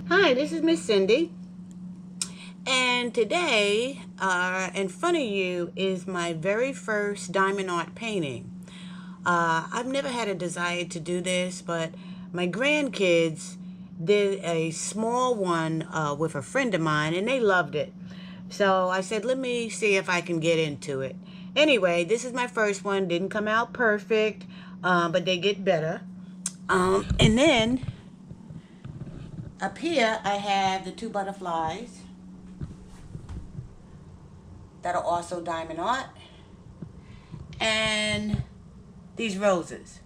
Hi, this is Miss Cindy, and today in front of you is my very first diamond art painting. I've never had a desire to do this, but my grandkids did a small one with a friend of mine, and they loved it. So I said, let me see if I can get into it. Anyway, this is my first one. Didn't come out perfect, but they get better. And then up here, I have the two butterflies that are also diamond art, and these roses.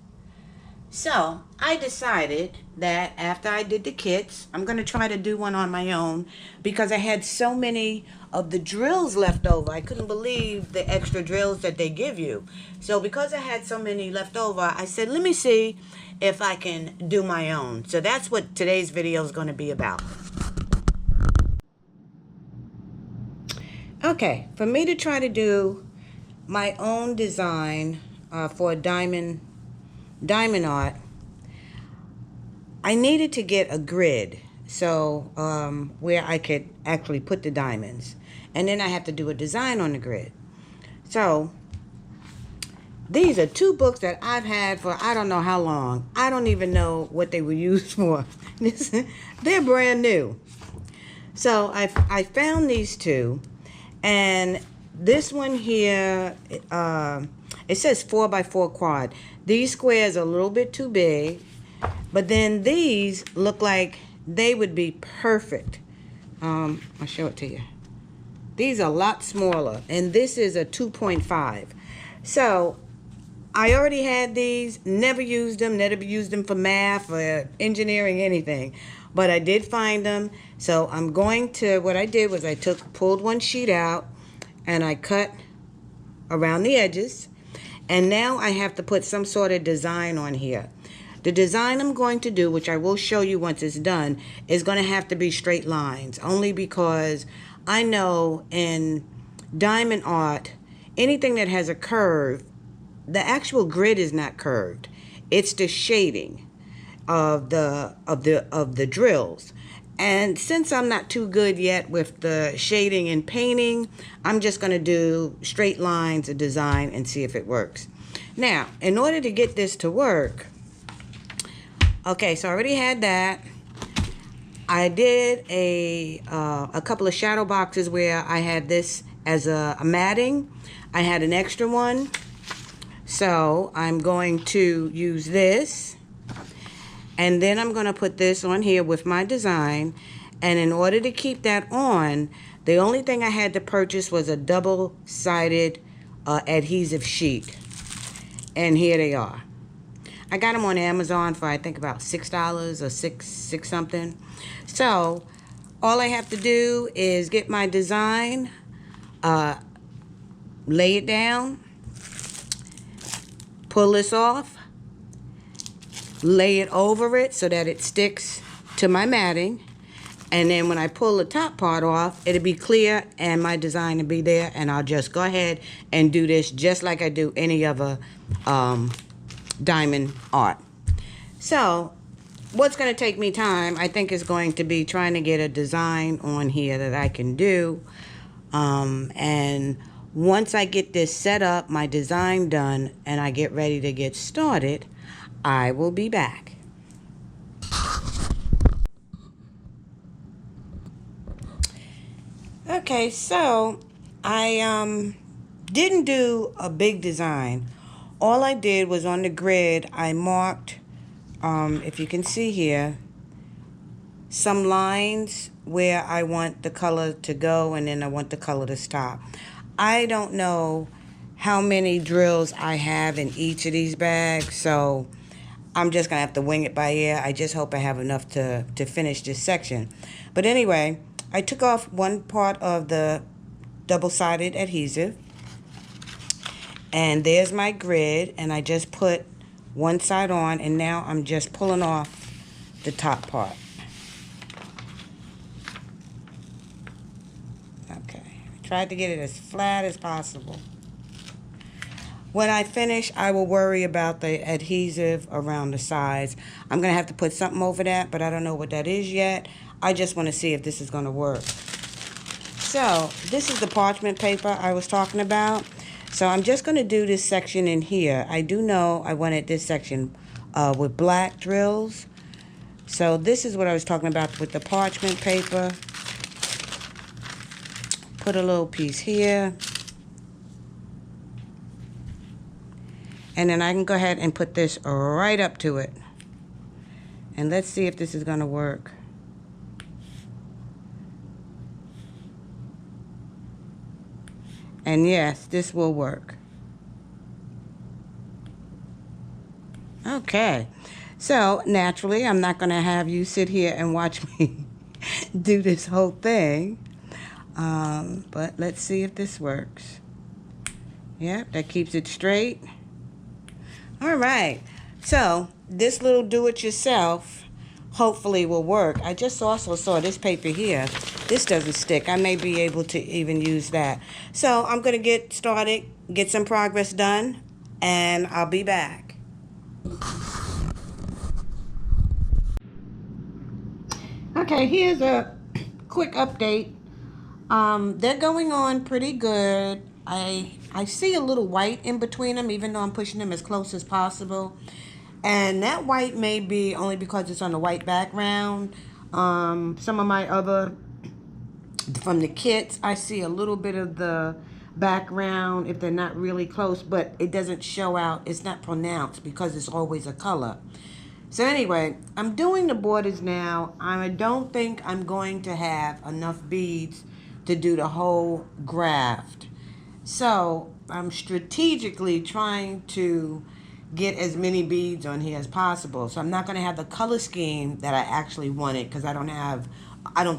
So I decided that after I did the kits, I'm going to try to do one on my own because I had so many of the drills left over. I couldn't believe the extra drills that they give you. So because I had so many left over, I said, let me see if I can do my own. So that's what today's video is going to be about. Okay, for me to try to do my own design for diamond art, I needed to get a grid so where I could actually put the diamonds, and then I have to do a design on the grid. So these are two books that I've had for I don't know how long. I don't even know what they were used for. They're brand new. So I found these two, and this one here, it says 4x4 quad. These squares are a little bit too big, but then these look like they would be perfect. I'll show it to you. These are a lot smaller, and this is a 2.5. So I already had these, never used them for math or engineering, anything. But I did find them, so I'm going to, what I did was I pulled one sheet out, and I cut around the edges, and now I have to put some sort of design on here. The design I'm going to do, which I will show you once it's done, is going to have to be straight lines, only because I know in diamond art, anything that has a curve, the actual grid is not curved. It's the shading of the drills. And since I'm not too good yet with the shading and painting, I'm just going to do straight lines of design and see if it works. Now, in order to get this to work, okay, so I already had that. I did a couple of shadow boxes where I had this as a matting. I had an extra one. So I'm going to use this, and then I'm going to put this on here with my design. And in order to keep that on, the only thing I had to purchase was a double-sided adhesive sheet. And here they are. I got them on Amazon for I think about $6 or six something. So all I have to do is get my design, lay it down, pull this off, lay it over it so that it sticks to my matting, and then when I pull the top part off, it'll be clear and my design will be there, and I'll just go ahead and do this just like I do any other diamond art. So what's going to take me time, I think, is going to be trying to get a design on here that I can do, and once I get this set up, my design done, and I get ready to get started, I will be back. Okay, so I didn't do a big design. All I did was on the grid, I marked, if you can see here, some lines where I want the color to go, and then I want the color to stop. I don't know how many drills I have in each of these bags, so I'm just going to have to wing it by ear. I just hope I have enough to finish this section. But anyway, I took off one part of the double-sided adhesive, and there's my grid, and I just put one side on, and now I'm just pulling off the top part. Okay, tried to get it as flat as possible. When I finish, I will worry about the adhesive around the sides. I'm going to have to put something over that, but I don't know what that is yet. I just want to see if this is going to work. So, this is the parchment paper I was talking about. So, I'm just going to do this section in here. I do know I wanted this section with black drills. So, this is what I was talking about with the parchment paper. Put a little piece here. And then I can go ahead and put this right up to it. And let's see if this is going to work. And yes, this will work. Okay. So, naturally, I'm not going to have you sit here and watch me do this whole thing. But let's see if this works. Yep, that keeps it straight. All right, so this little do-it-yourself hopefully will work. I just also saw this paper here. This doesn't stick. I may be able to even use that. So I'm going to get started, get some progress done, and I'll be back. Okay, here's a quick update. They're going on pretty good. I see a little white in between them, even though I'm pushing them as close as possible. And that white may be only because it's on a white background. Some of my other, from the kits, I see a little bit of the background if they're not really close, but it doesn't show out. It's not pronounced because it's always a color. So anyway, I'm doing the borders now. I don't think I'm going to have enough beads to do the whole graft. So I'm strategically trying to get as many beads on here as possible. So I'm not going to have the color scheme that I actually wanted because I don't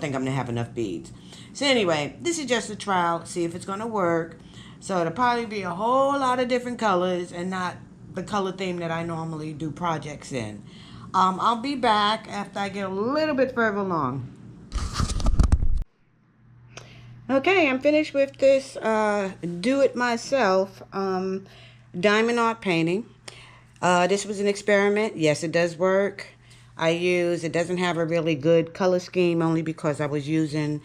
think I'm going to have enough beads. So anyway, this is just a trial, see if it's going to work. So it'll probably be a whole lot of different colors and not the color theme that I normally do projects in. I'll be back after I get a little bit further along. Okay, I'm finished with this do-it-myself diamond art painting. This was an experiment. Yes, it does work. It doesn't have a really good color scheme only because I was using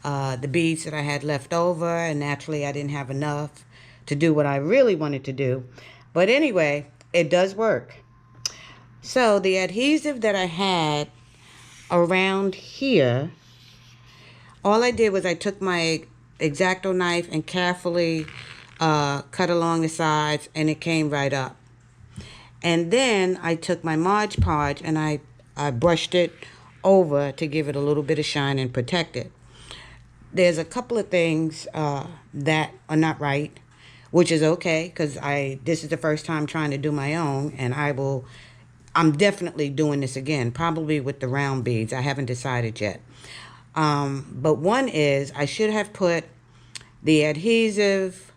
the beads that I had left over, and naturally I didn't have enough to do what I really wanted to do. But anyway, it does work. So the adhesive that I had around here, all I did was I took my X-Acto knife and carefully cut along the sides, and it came right up. And then I took my Mod Podge and I brushed it over to give it a little bit of shine and protect it. There's a couple of things that are not right, which is okay because this is the first time trying to do my own, and I'm definitely doing this again, probably with the round beads. I haven't decided yet. But one is I should have put the adhesive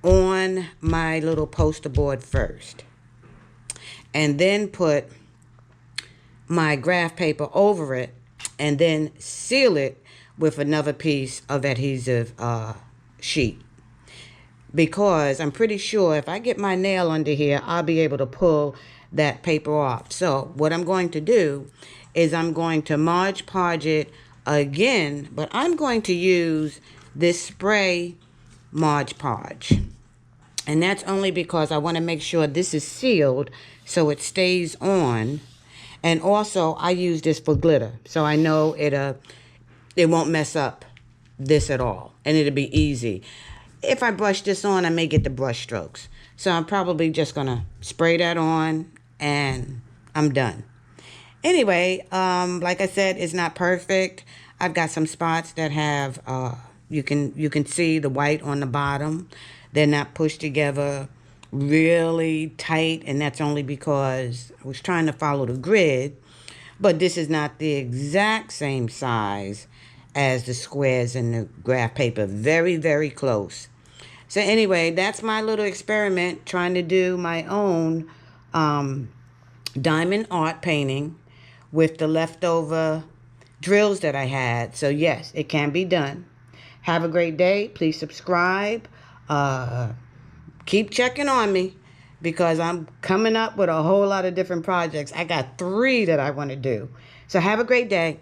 on my little poster board first, and then put my graph paper over it, and then seal it with another piece of adhesive sheet. Because I'm pretty sure if I get my nail under here, I'll be able to pull that paper off. So what I'm going to do is I'm going to Mod Podge it again, but I'm going to use this spray Mod Podge. And that's only because I want to make sure this is sealed so it stays on. And also I use this for glitter, so I know it won't mess up this at all, and it'll be easy. If I brush this on, I may get the brush strokes. So I'm probably just going to spray that on, and I'm done. Anyway, like I said, it's not perfect. I've got some spots that have, you can see the white on the bottom. They're not pushed together really tight, and that's only because I was trying to follow the grid. But this is not the exact same size as the squares in the graph paper. Very, very close. So anyway, that's my little experiment, trying to do my own diamond art painting with the leftover drills that I had. So yes, it can be done. Have a great day. Please subscribe. keep checking on me because I'm coming up with a whole lot of different projects. I got 3 that I want to do. So have a great day.